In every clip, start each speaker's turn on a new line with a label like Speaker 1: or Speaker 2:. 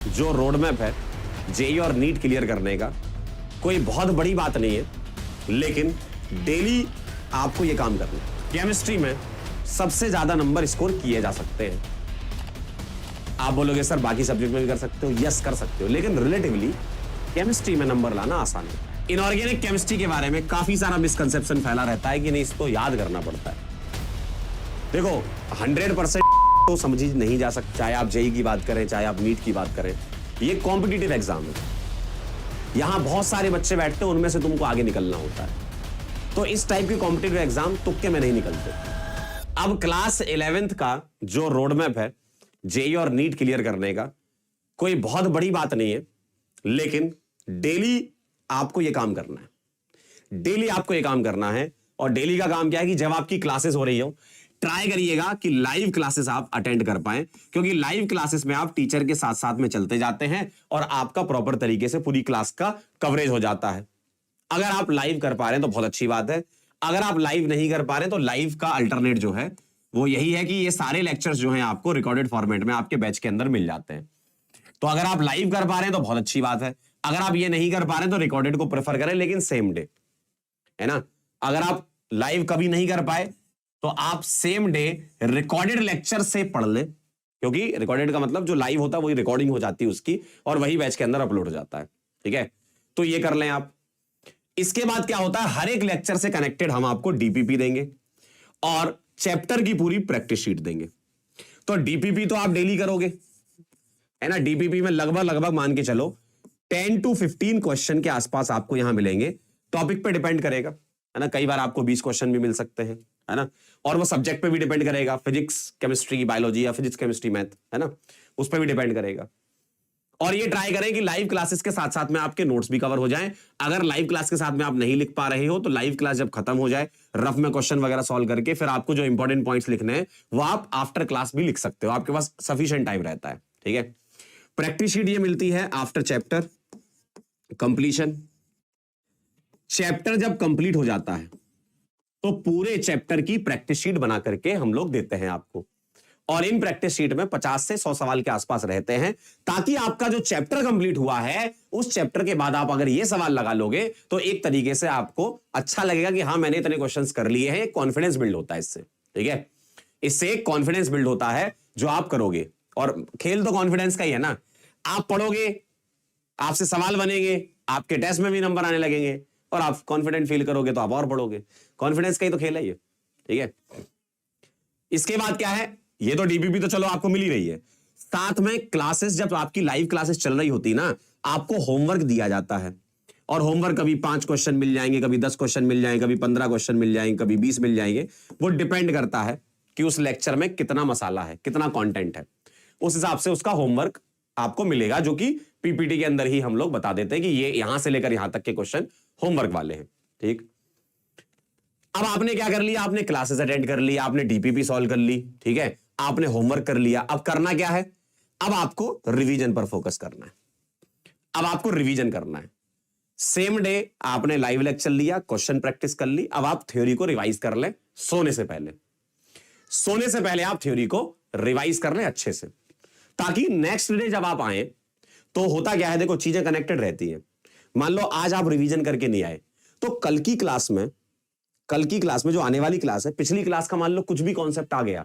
Speaker 1: जो road map है JEE और नीट क्लियर करने का, कोई बहुत बड़ी बात नहीं है, लेकिन डेली आपको यह काम करना है। केमिस्ट्री में सबसे ज्यादा नंबर स्कोर किए जा सकते हैं। आप बोलोगे सर बाकी सब्जेक्ट में भी कर सकते हो, यस कर सकते हो, लेकिन रिलेटिवली केमिस्ट्री में नंबर लाना आसान है। इनऑर्गेनिक केमिस्ट्री के बारे में काफी सारा मिसकंसेप्शन फैला रहता है कि नहीं इसको याद करना पड़ता है। देखो 100% तो समझी नहीं जा सकता, चाहे आप जेई की बात करें चाहे आप नीट की बात करें। ये कॉम्पिटिटिव एग्जाम है, यहां बहुत सारे बच्चे बैठते हैं, उनमें से तुमको आगे निकलना होता है। तो इस टाइप के कॉम्पिटिटिव एग्जाम तुक्के में नहीं निकलते। अब क्लास 11th का जो रोड मैप है जेई और नीट क्लियर करने का, कोई बहुत बड़ी बात नहीं है, लेकिन डेली आपको यह काम करना है। डेली आपको यह काम करना है। और डेली का काम क्या है कि जब आपकी क्लासेस हो रही हो, ट्राई करिएगा कि लाइव क्लासेस आप अटेंड कर पाएं, क्योंकि लाइव क्लासेस में आप टीचर के साथ साथ में चलते जाते हैं और आपका प्रॉपर तरीके से पूरी क्लास का कवरेज हो जाता है। अगर आप लाइव कर पा रहे हैं तो बहुत अच्छी बात है। अगर आप लाइव नहीं कर पा रहे हैं तो लाइव का अल्टरनेट जो है वो यही है कि ये सारे लेक्चर्स जो हैं आपको रिकॉर्डेड फॉर्मेट में आपके बैच के अंदर मिल जाते हैं। तो अगर आप लाइव कर पा रहे हैं तो बहुत अच्छी बात है। अगर आप ये नहीं कर पा रहे हैं तो रिकॉर्डेड को प्रेफर करें, लेकिन सेम डे, है ना। अगर आप लाइव कभी नहीं कर पाए तो आप सेम डे रिकॉर्डेड लेक्चर से पढ़ लें, क्योंकि रिकॉर्डेड का मतलब जो लाइव होता है वही रिकॉर्डिंग हो जाती है उसकी, और वही बैच के अंदर अपलोड हो जाता है। ठीक है, तो ये कर लें आप। इसके बाद क्या होता है, हर एक लेक्चर से कनेक्टेड हम आपको डीपीपी देंगे और चैप्टर की पूरी प्रैक्टिस शीट देंगे। तो डीपीपी तो आप डेली करोगे, है ना। डीपीपी में लगभग मान के चलो 10 to 15 क्वेश्चन के आसपास आपको यहां मिलेंगे। टॉपिक पे डिपेंड करेगा, है ना। कई बार आपको 20 क्वेश्चन भी मिल सकते हैं, है ना। और वो सब्जेक्ट पे भी डिपेंड करेगा, फिजिक्स केमिस्ट्री बायोलॉजी या फिजिक्स केमिस्ट्री मैथ, है ना, उस पर भी डिपेंड करेगा। और ये ट्राई करें कि लाइव क्लासेस के साथ साथ में आपके नोट्स भी कवर हो जाएं। अगर लाइव क्लास के साथ में आप नहीं लिख पा रहे हो तो लाइव क्लास जब खत्म हो जाए, रफ में क्वेश्चन वगैरह सॉल्व करके फिर आपको जो इंपॉर्टेंट पॉइंट्स लिखने हैं वो आप आफ्टर क्लास भी लिख सकते हो, आपके पास सफिशिएंट टाइम रहता है। ठीक है, प्रैक्टिस शीट ये मिलती है आफ्टर चैप्टर कंप्लीशन। चैप्टर जब कंप्लीट हो जाता है तो पूरे चैप्टर की प्रैक्टिस शीट बना करके हम लोग देते हैं आपको, और इन प्रैक्टिस शीट में 50 से 100 सवाल के आसपास रहते हैं, ताकि आपका जो चैप्टर कंप्लीट हुआ है उस चैप्टर के बाद आप अगर ये सवाल लगा लोगे तो एक तरीके से आपको अच्छा लगेगा कि हाँ मैंने इतने क्वेश्चंस कर लिए हैं। कॉन्फिडेंस बिल्ड होता है इससे। ठीक है, इससे एक कॉन्फिडेंस बिल्ड होता है जो आप करोगे, और खेल तो कॉन्फिडेंस का ही है ना। आप पढ़ोगे, आपसे सवाल बनेंगे, आपके टेस्ट में भी नंबर आने लगेंगे, और आप कॉन्फिडेंट फील करोगे तो आप और पढ़ोगे। कॉन्फिडेंस का ही तो खेल है ये। ठीक है, इसके बाद क्या है, ये तो डीपीपी तो चलो आपको मिल ही रही है, साथ में क्लासेस, जब आपकी लाइव क्लासेस चल रही होती ना, आपको होमवर्क दिया जाता है। और होमवर्क कभी 5 क्वेश्चन मिल जाएंगे, कभी 10 क्वेश्चन मिल जाएंगे, कभी 15 क्वेश्चन मिल जाएंगे, कभी 20 मिल जाएंगे। वो डिपेंड करता है कि उस लेक्चर में कितना मसाला है, कितना कंटेंट है, उस हिसाब से उसका होमवर्क आपको मिलेगा, जो कि पीपीटी के अंदर ही हम लोग बता देते हैं कि ये यहां से लेकर यहां तक के क्वेश्चन होमवर्क वाले हैं। ठीक, अब आपने क्या कर लिया, आपने क्लासेस अटेंड कर ली, आपने डीपीपी सॉल्व कर ली, ठीक है, आपने होमवर्क कर लिया। अब करना क्या है, अब आपको रिवीजन पर फोकस करना है। अब आपको रिवीजन करना है। सेम डे आपने लाइव लेक्चर लिया, क्वेश्चन प्रैक्टिस कर ली, अब आप थ्योरी को रिवाइज कर लें सोने से पहले। सोने से पहले आप थ्योरी को रिवाइज कर लें अच्छे से, ताकि नेक्स्ट डे जब आप आए तो होता क्या है, देखो चीजें कनेक्टेड रहती है। मान लो आज आप रिवीजन करके नहीं आए तो कल की क्लास में जो आने वाली क्लास है, पिछली क्लास का मान लो कुछ भी कॉन्सेप्ट आ गया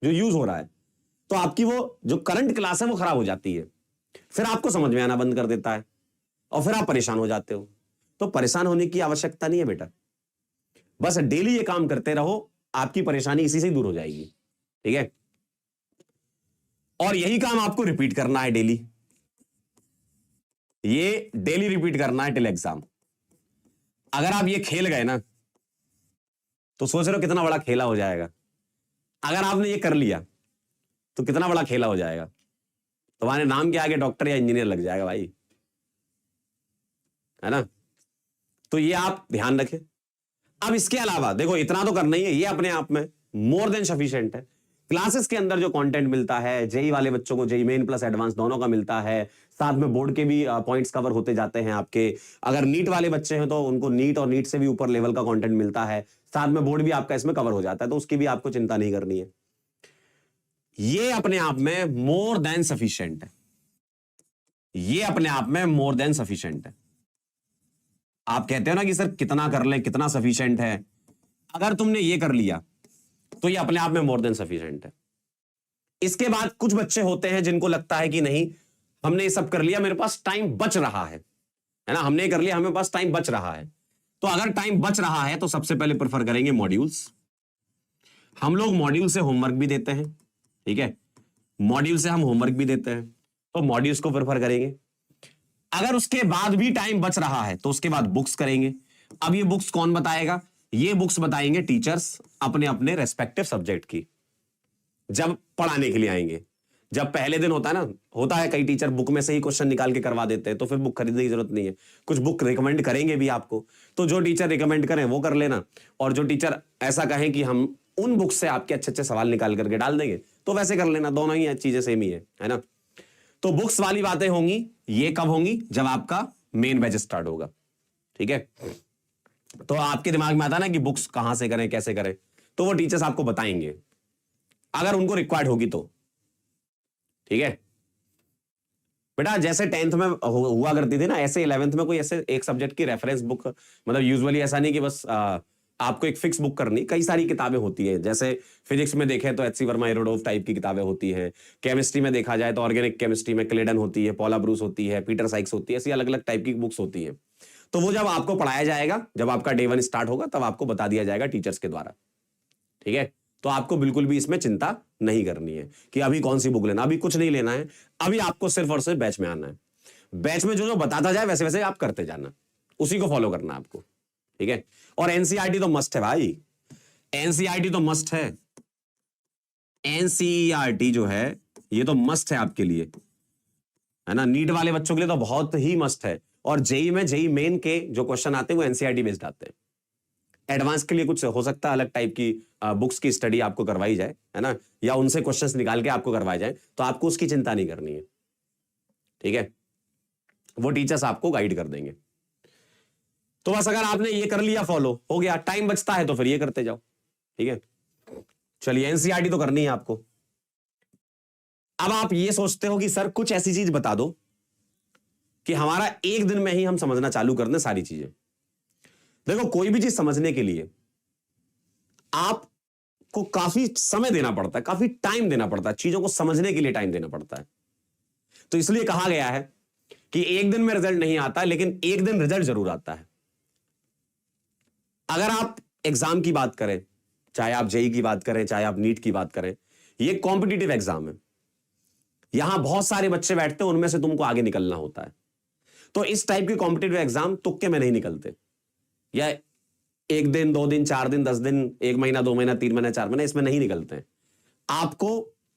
Speaker 1: जो यूज हो रहा है, तो आपकी वो जो करंट क्लास है वो खराब हो जाती है, फिर आपको समझ में आना बंद कर देता है और फिर आप परेशान हो जाते हो। तो परेशान होने की आवश्यकता नहीं है बेटा, बस डेली ये काम करते रहो, आपकी परेशानी इसी से ही दूर हो जाएगी। ठीक है, और यही काम आपको रिपीट करना है डेली, ये डेली रिपीट करना है टिल एग्जाम। अगर आप ये खेल गए ना तो सोच रहे हो कितना बड़ा खेला हो जाएगा। अगर आपने ये कर लिया तो कितना बड़ा खेला हो जाएगा, तुम्हारे नाम के आगे डॉक्टर या इंजीनियर लग जाएगा भाई, है ना। तो ये आप ध्यान रखें। अब इसके अलावा देखो इतना तो करना ही है, ये अपने आप में मोर देन सफिशिएंट है। क्लासेस के अंदर जो कंटेंट मिलता है, जेई वाले बच्चों को जेई मेन प्लस एडवांस दोनों का मिलता है, साथ में बोर्ड के भी पॉइंट्स कवर होते जाते हैं आपके। अगर नीट वाले बच्चे हैं तो उनको नीट और नीट से भी ऊपर लेवल का कंटेंट मिलता है, साथ में बोर्ड भी आपका इसमें कवर हो जाता है, तो उसकी भी आपको चिंता नहीं करनी है। ये अपने आप में मोर देन सफिशिएंट है। ये अपने आप में मोर देन सफिशिएंट है। आप कहते हो ना कि सर कितना कर ले, कितना सफिशिएंट है, अगर तुमने ये कर लिया तो ये अपने आप में मोर देन सफिशिएंट है। इसके बाद कुछ बच्चे होते हैं जिनको लगता है कि नहीं, हमने ये सब कर लिया, मेरे पास टाइम बच रहा है ना, हमने कर लिया, हमें पास टाइम बच रहा है। तो अगर टाइम बच रहा है तो सबसे पहले प्रेफर करेंगे मॉड्यूल्स। हम लोग मॉड्यूल से होमवर्क भी देते हैं, ठीक है, मॉड्यूल से हम होमवर्क भी देते हैं, तो मॉड्यूल्स को प्रेफर करेंगे। अगर उसके बाद भी टाइम बच रहा है तो उसके बाद बुक्स करेंगे। अब ये बुक्स कौन बताएगा? ये बुक्स बताएंगे टीचर्स अपने अपने रेस्पेक्टिव सब्जेक्ट की, जब पढ़ाने के लिए आएंगे। जब पहले दिन होता है ना, होता है कई टीचर बुक में से ही क्वेश्चन निकाल के करवा देते हैं, तो फिर बुक खरीदने की जरूरत नहीं है। कुछ बुक रिकमेंड करेंगे भी आपको, तो जो टीचर रिकमेंड करें वो कर लेना, और जो टीचर ऐसा कहें कि हम उन बुक से आपके अच्छे अच्छे सवाल निकाल करके डाल देंगे, तो वैसे कर लेना। दोनों ही चीजें सेम ही है ना। तो बुक्स वाली बातें होंगी, ये कब होंगी? जब आपका मेन बैच स्टार्ट होगा, ठीक है। तो आपके दिमाग में आता है ना कि बुक्स कहां से करें, कैसे करें, तो वो टीचर्स आपको बताएंगे अगर उनको रिक्वायर्ड होगी तो, ठीक है। बेटा जैसे 10th में हुआ करती थी ना, ऐसे 11th में कोई ऐसे एक सब्जेक्ट की रेफरेंस बुक, मतलब यूजुअली ऐसा नहीं कि बस आपको एक फिक्स बुक करनी, कई सारी किताबें होती है। जैसे फिजिक्स में देखें तो एच सी वर्मा एरोडोव टाइप की किताबें होती हैं, केमिस्ट्री में देखा जाए तो ऑर्गेनिक केमिस्ट्री में क्लेडन होती है, पॉला ब्रूस होती है, पीटर साइक्स होती है, ऐसी अलग अलग टाइप की बुक्स होती है। तो वो जब आपको पढ़ाया जाएगा, जब आपका डे 1 स्टार्ट होगा, तब आपको बता दिया जाएगा टीचर्स के द्वारा, ठीक है। तो आपको बिल्कुल भी इसमें चिंता नहीं करनी है कि अभी कौन सी बुक लेना, अभी कुछ नहीं लेना है। अभी आपको सिर्फ और सिर्फ बैच में आना है। बैच में जो जो बताता जाए वैसे वैसे आप करते जाना, उसी को फॉलो करना आपको, ठीक है। और एनसीईआरटी तो मस्ट है भाई, एनसीईआरटी तो मस्ट है। एनसीईआरटी जो है ये तो मस्ट है आपके लिए, है ना। नीट वाले बच्चों के लिए तो बहुत ही मस्ट है। और जेई में, जेई मेन के जो क्वेश्चन आते हैं वो एनसीईआरटी बेस्ड आते हैं। एडवांस के लिए कुछ हो सकता है अलग टाइप की बुक्स की स्टडी आपको करवाई जाए, है ना, या उनसे क्वेश्चंस निकाल के आपको करवाए जाए, तो आपको उसकी चिंता नहीं करनी है, ठीक है। वो टीचर्स आपको गाइड कर देंगे। तो बस अगर आपने ये कर लिया, फॉलो हो गया, टाइम बचता है तो फिर ये करते जाओ, ठीक है। चलिए एनसीईआरटी तो करनी है आपको। अब आप ये सोचते हो कि सर कुछ ऐसी चीज बता दो कि हमारा एक दिन में ही हम समझना चालू कर दें सारी चीजें। देखो कोई भी चीज समझने के लिए आपको काफी समय देना पड़ता है, काफी टाइम देना पड़ता है, चीजों को समझने के लिए टाइम देना पड़ता है। तो इसलिए कहा गया है कि एक दिन में रिजल्ट नहीं आता, लेकिन एक दिन रिजल्ट जरूर आता है। अगर आप एग्जाम की बात करें, चाहे आप जेई की बात करें, चाहे आप नीट की बात करें, ये कॉम्पिटिटिव एग्जाम है। यहां बहुत सारे बच्चे बैठते हैं, उनमें से तुमको आगे निकलना होता है। तो इस टाइप के कॉम्पिटिटिव एग्जाम तुक्के में नहीं निकलते, या एक दिन, 2 दिन, 4 दिन, 10 दिन, 1 महीना, 2 महीना, 3 महीना, 4 महीना, इसमें नहीं निकलते हैं। आपको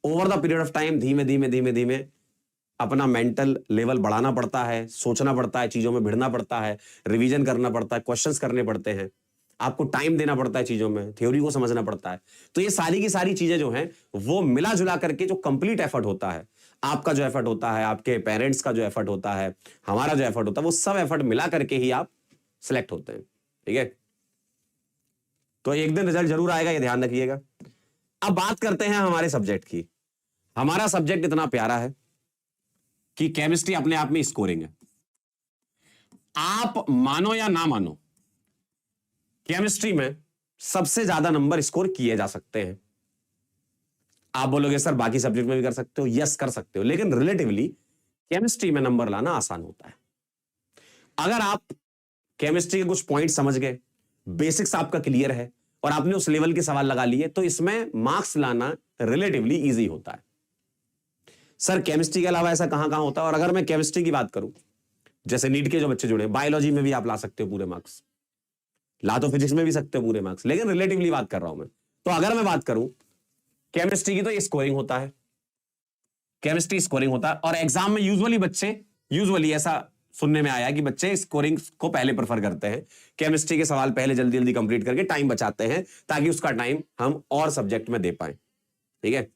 Speaker 1: over the period of time धीमे धीमे धीमे धीमे अपना मेंटल लेवल बढ़ाना पड़ता है, सोचना पड़ता है, चीजों में भिड़ना पड़ता है, रिवीजन करना पड़ता है, क्वेश्चंस करने पड़ते हैं, आपको टाइम देना पड़ता है, चीजों में थ्योरी को समझना पड़ता है। तो ये सारी की सारी चीजें जो हैं वो मिला जुला करके जो कंप्लीट एफर्ट होता है, आपका जो एफर्ट होता है, आपके पेरेंट्स का जो एफर्ट होता है, हमारा जो एफर्ट होता है, वो सब एफर्ट मिला करके ही आप सिलेक्ट होते हैं, ठीक है। तो एक दिन रिजल्ट जरूर आएगा, ये ध्यान रखिएगा। अब बात करते हैं हमारे सब्जेक्ट की। हमारा सब्जेक्ट इतना प्यारा है कि केमिस्ट्री अपने आप में स्कोरिंग है। आप मानो या ना मानो, केमिस्ट्री में सबसे ज्यादा नंबर स्कोर किए जा सकते हैं। आप बोलोगे सर बाकी सब्जेक्ट में भी कर सकते हो, यस कर सकते हो, लेकिन रिलेटिवली केमिस्ट्री में नंबर लाना आसान होता है। अगर आप केमिस्ट्री के कुछ पॉइंट समझ गए, बेसिक्स आपका क्लियर है और आपने उस लेवल के सवाल लगा लिए, तो इसमें मार्क्स लाना रिलेटिवली इजी होता है। सर केमिस्ट्री के अलावा ऐसा कहां कहां होता है? और अगर मैं केमिस्ट्री की बात करूं, जैसे नीट के जो बच्चे जुड़े, बायोलॉजी में भी आप ला सकते हो पूरे मार्क्स, ला तो फिजिक्स में भी सकते हो पूरे मार्क्स, लेकिन रिलेटिवली बात कर रहा हूं मैं। तो अगर मैं बात करूं केमिस्ट्री की, तो ये स्कोरिंग होता है, केमिस्ट्री स्कोरिंग होता है। और एग्जाम में यूजुअली ऐसा सुनने में आया कि बच्चे स्कोरिंग को पहले प्रेफर करते हैं, केमिस्ट्री के सवाल पहले जल्दी जल्दी कंप्लीट करके टाइम बचाते हैं, ताकि उसका टाइम हम और सब्जेक्ट में दे पाए, ठीक है।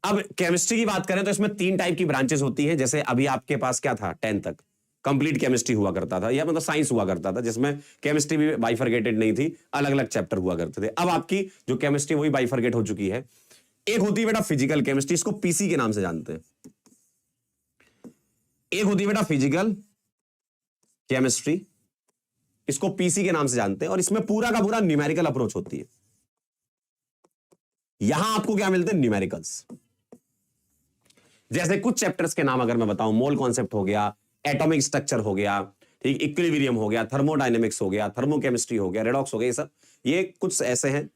Speaker 1: अब केमिस्ट्री की बात करें तो इसमें 3 टाइप की ब्रांचेस होती हैं। जैसे अभी आपके पास क्या था, 10 तक कंप्लीट केमिस्ट्री हुआ करता था, या मतलब साइंस हुआ करता था, जिसमें केमिस्ट्री भी बाइफरगेटेड नहीं थी, अलग अलग चैप्टर हुआ करते थे। अब आपकी जो केमिस्ट्री वही बाइफरगेट हो चुकी है। एक होती है बेटा फिजिकल केमिस्ट्री, इसको पीसी के नाम से जानते हैं, एक होती है बेटा फिजिकल केमिस्ट्री, इसको पीसी के नाम से जानते हैं, और इसमें पूरा का पूरा न्यूमेरिकल अप्रोच होती है। यहां आपको क्या मिलते हैं? न्यूमेरिकल्स। जैसे कुछ चैप्टर्स के नाम अगर मैं बताऊं, मोल कॉन्सेप्ट हो गया, एटॉमिक स्ट्रक्चर हो गया, ठीक, इक्विलिब्रियम हो गया, थर्मोडायनेमिक्स हो गया, थर्मोकेमिस्ट्री हो गया, रेडॉक्स हो गया, ये सब ये कुछ ऐसे हैं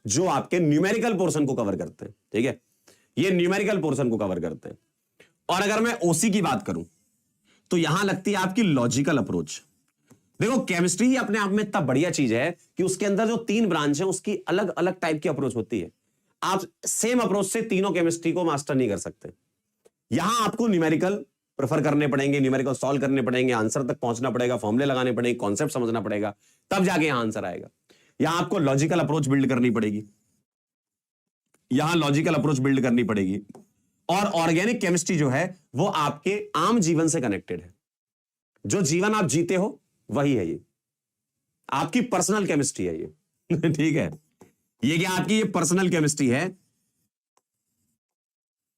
Speaker 1: जो आपके न्यूमेरिकल पोर्शन को कवर करते हैं। ठीक है, ये न्यूमेरिकल पोर्शन को कवर करते हैं। और अगर मैं ओसी की बात करूं तो यहां लगती है आपकी लॉजिकल अप्रोच। देखो केमिस्ट्री ही अपने आप में इतना बढ़िया चीज है कि उसके अंदर जो 3 ब्रांच है उसकी अलग अलग टाइप की अप्रोच होती है। आप सेम अप्रोच से तीनों केमिस्ट्री को मास्टर नहीं कर सकते। यहां आपको न्यूमेरिकल प्रेफर करने पड़ेंगे, न्यूमेरिकल सॉल्व करने पड़ेंगे, आंसर तक पहुंचना पड़ेगा, फॉर्मुले लगाने पड़ेंगे, कॉन्सेप्ट समझना पड़ेगा, तब जाके यहां आंसर आएगा। यहां आपको लॉजिकल अप्रोच बिल्ड करनी पड़ेगी, यहां लॉजिकल अप्रोच बिल्ड करनी पड़ेगी। और ऑर्गेनिक केमिस्ट्री जो है वो आपके आम जीवन से कनेक्टेड है। जो जीवन आप जीते हो वही है ये, आपकी पर्सनल केमिस्ट्री है ये। ठीक है, ये क्या आपकी ये पर्सनल केमिस्ट्री है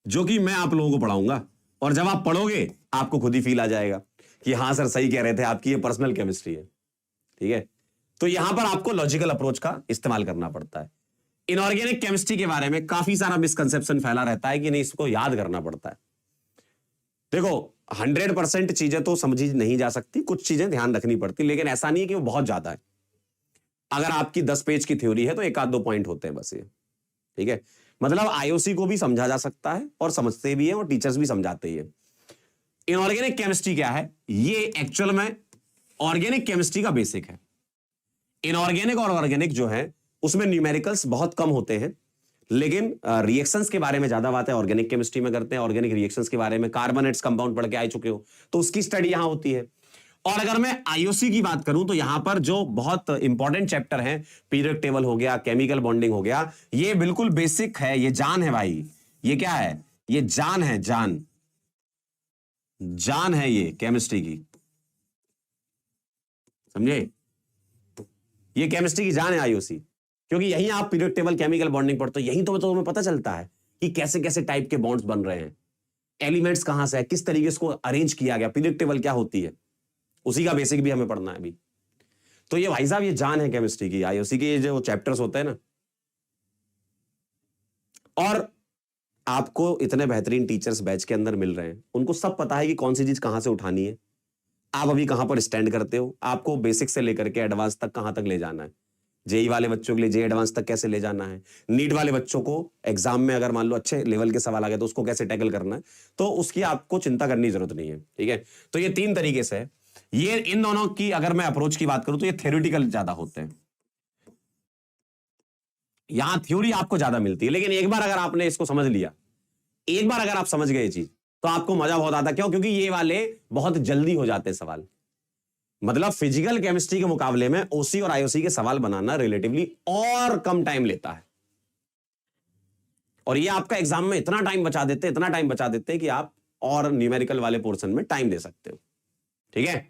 Speaker 1: जो कि मैं आप लोगों को पढ़ाऊंगा, और जब आप पढ़ोगे आपको खुद ही फील आ जाएगा कि हां सर सही कह रहे थे, आपकी ये पर्सनल केमिस्ट्री है। ठीक है, तो यहां पर आपको लॉजिकल अप्रोच का इस्तेमाल करना पड़ता है। इनऑर्गेनिक केमिस्ट्री के बारे में काफी सारा मिसकंसेप्शन फैला रहता है कि नहीं, इसको याद करना पड़ता है। देखो 100% चीजें तो समझी नहीं जा सकती, कुछ चीजें ध्यान रखनी पड़ती, लेकिन ऐसा नहीं है कि वो बहुत ज्यादा है। अगर आपकी 10 पेज की थ्योरी है तो एक आध 2 पॉइंट होते हैं बस ये। ठीक है, मतलब आईओसी को भी समझा जा सकता है और समझते भी है, और टीचर्स भी समझाते ही है। इनऑर्गेनिक केमिस्ट्री क्या है? ये एक्चुअल में ऑर्गेनिक केमिस्ट्री का बेसिक है। इनऑर्गेनिक और ऑर्गेनिक जो है उसमें न्यूमेरिकल्स बहुत कम होते हैं, लेकिन रिएक्शंस के बारे में ज्यादा बात है ऑर्गेनिक केमिस्ट्री में करते हैं। ऑर्गेनिक रिएक्शंस के बारे में कार्बोनेट्स कंपाउंड पढ़ के आ चुके हो तो उसकी स्टडी यहां होती है। और अगर मैं आईओसी की बात करूं तो यहां पर जो बहुत इंपॉर्टेंट चैप्टर है, पीरियड टेबल हो गया, केमिकल बॉन्डिंग हो गया, ये बिल्कुल बेसिक है, ये जान है भाई। ये क्या है? ये जान है, जान, जान है ये केमिस्ट्री की, समझे? ये केमिस्ट्री की जान है आईओसी, क्योंकि यहीं आप पीरियड टेबल, केमिकल बॉन्डिंग पढ़ते हो, यहीं तो तुम्हें पता चलता है कि कैसे कैसे टाइप के बॉन्ड्स बन रहे हैं, एलिमेंट्स कहां से है, किस तरीके से अरेंज किया गया, पीरियड टेबल क्या होती है, उसी का बेसिक भी हमें पढ़ना है अभी। तो ये भाई साहब ये जान है केमिस्ट्री की, आईओसी के जो चैप्टर्स होते हैं ना। और आपको इतने बेहतरीन टीचर्स बैच के अंदर मिल रहे हैं, उनको सब पता है कि कौन सी चीज कहां से उठानी है, आप अभी कहां पर स्टैंड करते हो, आपको बेसिक से लेकर के एडवांस तक कहां तक ले जाना है, जेई वाले बच्चों के लिए जेई एडवांस तक कैसे ले जाना है, नीट वाले बच्चों को एग्जाम में अगर मान लो अच्छे लेवल के सवाल आ गए तो उसको कैसे टैकल करना है, तो उसकी आपको चिंता करने की जरूरत नहीं है। ठीक है, तो ये 3 तरीके से है। ये इन दोनों की अगर मैं अप्रोच की बात करूं तो ये थ्योरेटिकल ज्यादा होते हैं, यहां थ्योरी आपको ज्यादा मिलती है। लेकिन एक बार अगर आपने इसको समझ लिया, एक बार अगर आप समझ गए ये चीज, तो आपको मजा बहुत आता। क्यों? क्योंकि ये वाले बहुत जल्दी हो जाते हैं सवाल। मतलब फिजिकल केमिस्ट्री के मुकाबले में ओसी और आईओसी के सवाल बनाना रिलेटिवली और कम टाइम लेता है, और ये आपका एग्जाम में इतना टाइम बचा देते हैं, इतना टाइम बचा देते हैं कि आप और न्यूमेरिकल वाले पोर्शन में टाइम दे सकते हो। ठीक है,